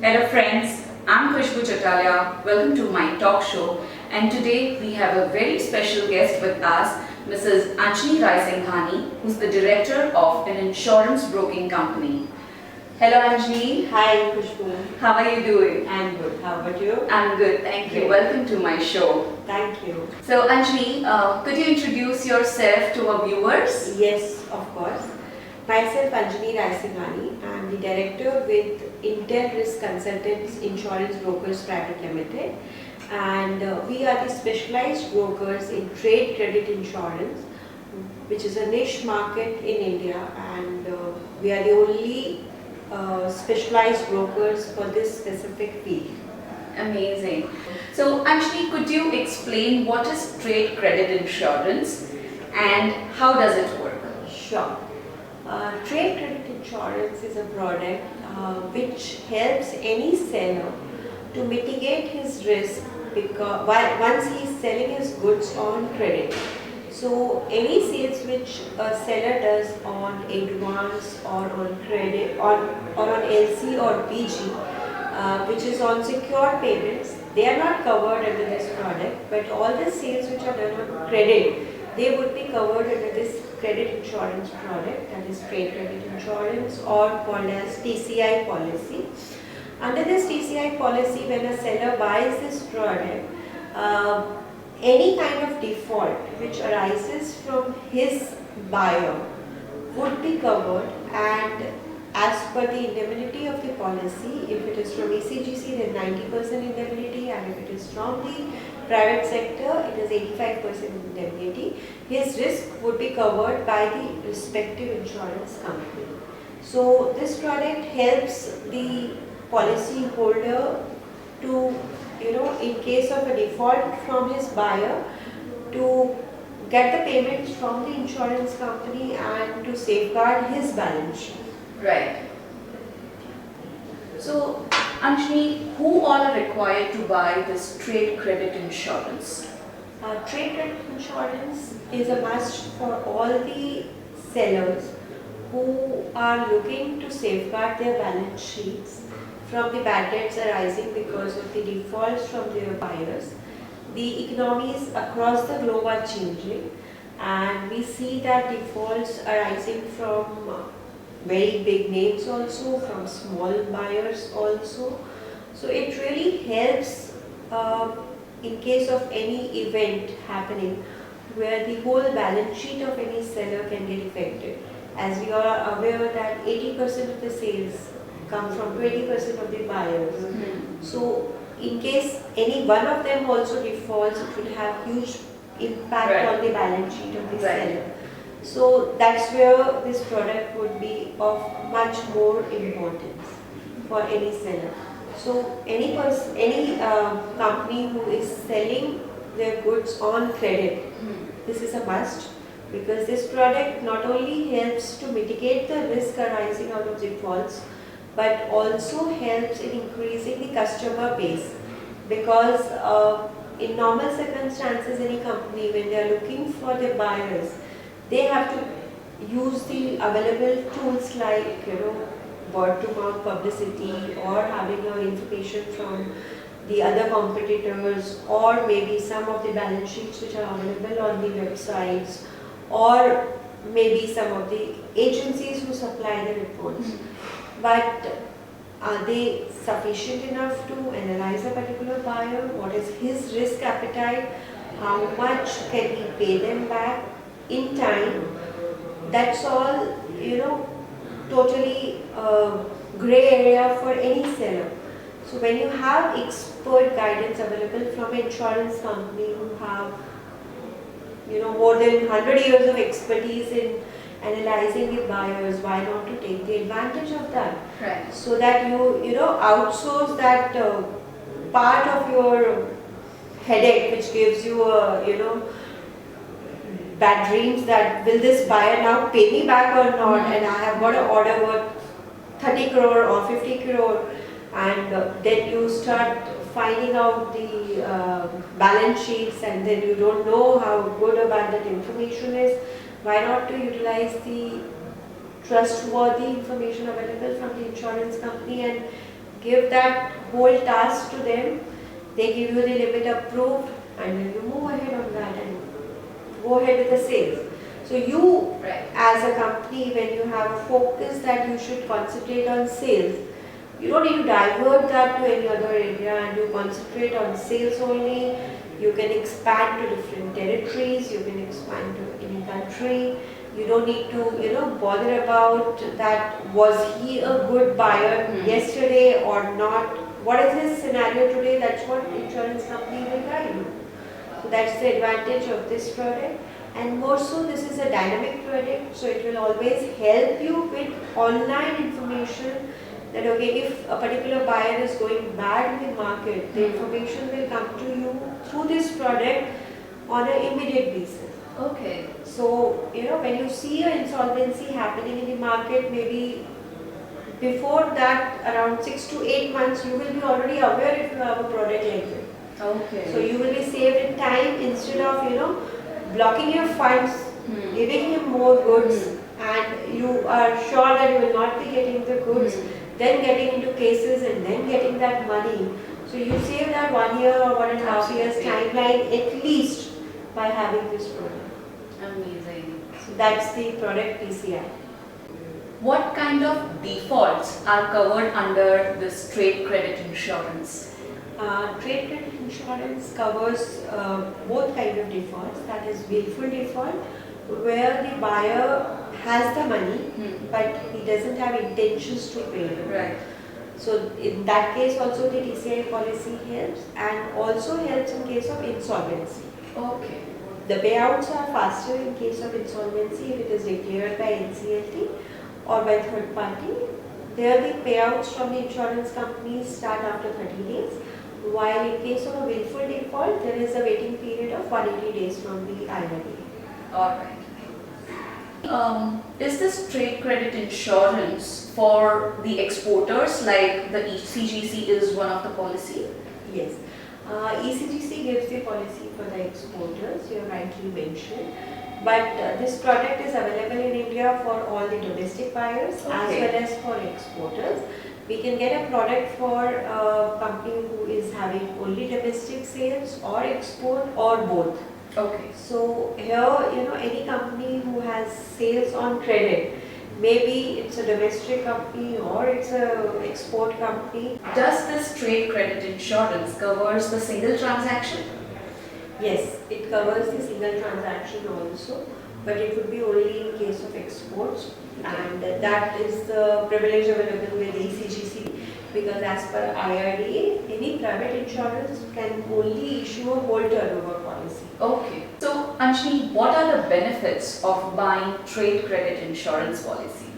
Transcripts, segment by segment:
Hello friends, I'm Khushbu Chatalia. Welcome to my talk show, and today we have a very special guest with us, Mrs. Anjali Rai Singhani, who's the director of an insurance broking company. Hello Anjali. Hi Khushbu. How are you doing? I'm good. How about you? I'm good, thank you. Great. Welcome to my show. Thank you. So Anjali, could you introduce yourself to our viewers? Yes, of course. Myself Anjali Rai Singhani. I'm the director with Intel Risk Consultants Insurance Brokers Private Limited, and we are the specialized brokers in trade credit insurance, which is a niche market in India, and we are the only specialized brokers for this specific field. Amazing. So Anjali, could you explain what is trade credit insurance and how does it work? Sure. Trade credit insurance is a product which helps any seller to mitigate his risk because once he is selling his goods on credit. So any sales which a seller does on advance or on credit or on LC or PG, which is on secured payments, they are not covered under this product, but all the sales which are done on credit, they would be covered under this credit insurance product, that is trade credit insurance, or called as TCI policy. Under this TCI policy, when a seller buys this product, any kind of default which arises from his buyer would be covered, and as per the indemnity of the policy, if it is from ECGC, then 90% indemnity, and if it is from the private sector, it is 85% indemnity. His risk would be covered by the respective insurance company. So this product helps the policy holder to, in case of a default from his buyer, to get the payments from the insurance company and to safeguard his balance sheet. Right. So Anjali, who all are required to buy this trade credit insurance? Trade credit insurance is a must for all the sellers who are looking to safeguard their balance sheets from the bad debts arising because of the defaults from their buyers. The economies across the globe are changing, and we see that defaults arising from very big names also, from small buyers also. So it really helps in case of any event happening where the whole balance sheet of any seller can get affected. As we are aware that 80% of the sales come from 20% of the buyers. Mm-hmm. So in case any one of them also defaults, it will have huge impact on the balance sheet of the seller. So that's where this product would be of much more importance for any seller. So any company who is selling their goods on credit, this is a must, because this product not only helps to mitigate the risk arising out of defaults, but also helps in increasing the customer base, because in normal circumstances, any company, when they are looking for their buyers, they have to use the available tools like word to mouth publicity, or having information from the other competitors, or maybe some of the balance sheets which are available on the websites, or maybe some of the agencies who supply the reports. But are they sufficient enough to analyze a particular buyer? What is his risk appetite? How much can he pay them back in time? That's all, totally gray area for any seller. So when you have expert guidance available from an insurance company who have more than 100 years of expertise in analyzing the buyers, why not to take the advantage of that? Right. So that you outsource that part of your headache, which gives you bad dreams that will this buyer now pay me back or not, and I have got an order worth 30 crore or 50 crore, and then you start finding out the balance sheets, and then you don't know how good or bad that information is. Why not to utilize the trustworthy information available from the insurance company and give that whole task to them, they give you the limit approved, and then you move ahead on that and go ahead with the sales. So you Right. as a company, when you have a focus that you should concentrate on sales, you don't need to divert that to any other area and you concentrate on sales only. You can expand to different territories, you can expand to any country. You don't need to, bother about that was he a good buyer yesterday or not. What is his scenario today? That's what insurance company will guide you. So that's the advantage of this product. And more so, this is a dynamic product, so it will always help you with online information that okay, if a particular buyer is going bad in the market, the information will come to you through this product on an immediate basis. Okay. So, when you see an insolvency happening in the market, maybe before that, around 6 to 8 months, you will be already aware if you have a product like this. Okay. So you will be saved in time instead of, blocking your funds, giving him more goods, and you are sure that you will not be getting the goods, then getting into cases and then getting that money. So you save that 1 year or 1.5 years timeline at least by having this product. Amazing. So that's the product PCI. What kind of defaults are covered under this trade credit insurance? Trade credit insurance covers both kind of defaults, that is willful default, where the buyer has the money but he doesn't have intentions to pay. Right. So in that case also the TCI policy helps, and also helps in case of insolvency. Okay. The payouts are faster in case of insolvency if it is declared by NCLT or by third party. There the payouts from the insurance companies start after 30 days. While in case of a willful default, there is a waiting period of 180 days from the IRDA. Alright. Is this trade credit insurance for the exporters, like the ECGC is one of the policy? Yes. ECGC gives the policy for the exporters, you have rightly mentioned. But this product is available in India for all the domestic buyers as well as for exporters. We can get a product for a company who is having only domestic sales or export or both. Okay. So here, any company who has sales on credit, maybe it's a domestic company or it's a export company. Does this trade credit insurance covers the single transaction? Yes, it covers the single transaction also, but it would be only in case of exports, and that is the privilege available with ECGC, because as per IRDA, any private insurance can only issue a whole turnover policy. Okay. So, Anjani, what are the benefits of buying trade credit insurance policy?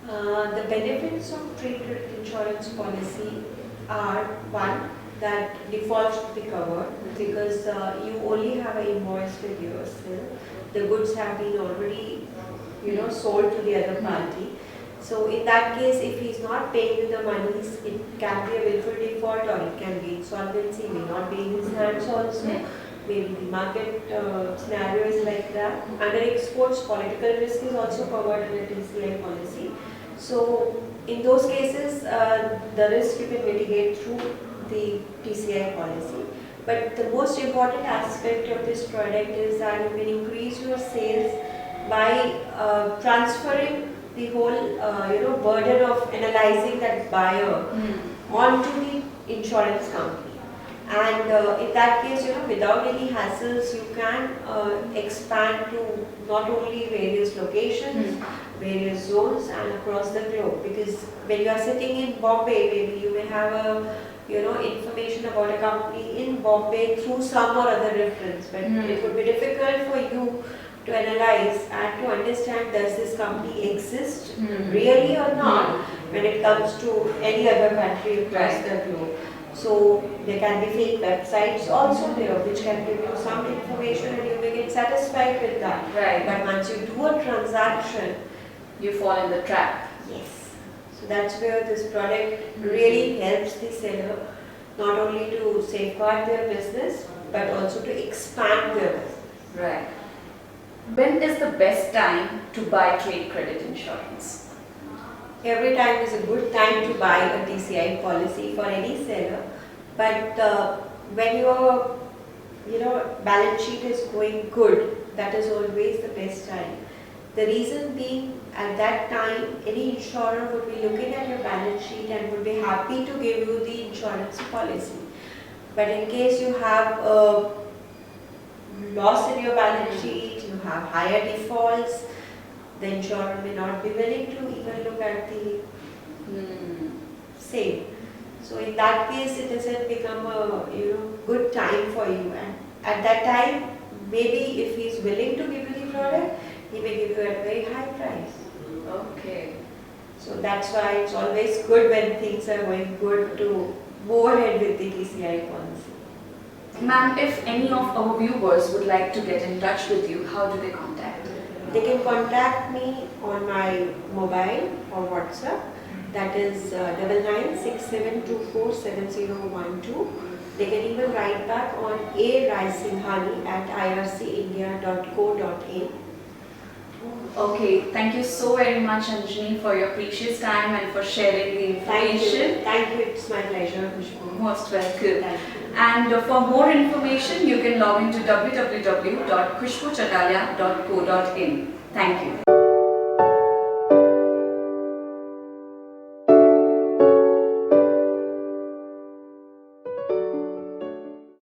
The benefits of trade credit insurance policy are one, that default should be covered because you only have an invoice with yourself. The goods have been already, sold to the other party. So in that case, if he's not paying you the monies, it can be a willful default or it can be insolvency, may not be in his hands also. Maybe the market scenario is like that. Under exports, political risk is also covered under TCI policy. So in those cases, the risk you can mitigate through the TCI policy. But the most important aspect of this product is that you can increase your sales by transferring the whole burden of analyzing that buyer onto the insurance company. And in that case, without any hassles, you can expand to not only various locations, various zones and across the globe. Because when you are sitting in Bombay, maybe you may have a information about a company in Bombay through some or other reference, but it would be difficult for you to analyze and to understand does this company exist really or not when it comes to any other country across the globe. So there can be fake websites also there which can give you some information and you may get satisfied with that. Right. But once you do a transaction, you fall in the trap. yes. So that's where this product really helps the seller not only to safeguard their business but also to expand their business. Right. When is the best time to buy trade credit insurance? every time is a good time to buy a TCI policy for any seller. But when your balance sheet is going good, that is always the best time. The reason being, at that time, any insurer would be looking at your balance sheet and would be happy to give you the insurance policy. But in case you have a loss in your balance sheet, you have higher defaults, the insurer may not be willing to even look at the same. So in that case, it doesn't become a good time for you. And at that time, maybe if he is willing to give you the product, he may give you at a very high price. Okay. So that's why it's always good when things are going good to move ahead with the TCI policy. Ma'am, if any of our viewers would like to get in touch with you, how do they contact? They can contact me on my mobile or WhatsApp. That is 9967247012. They can even write back on a.raisinghani@ircindia.co.in. Okay, thank you so very much, Anjani, for your precious time and for sharing the information. Thank you. It's my pleasure, Khushbu. Most welcome. Thank you. And for more information, you can log into www.khushbuchatalia.co.in. Thank you.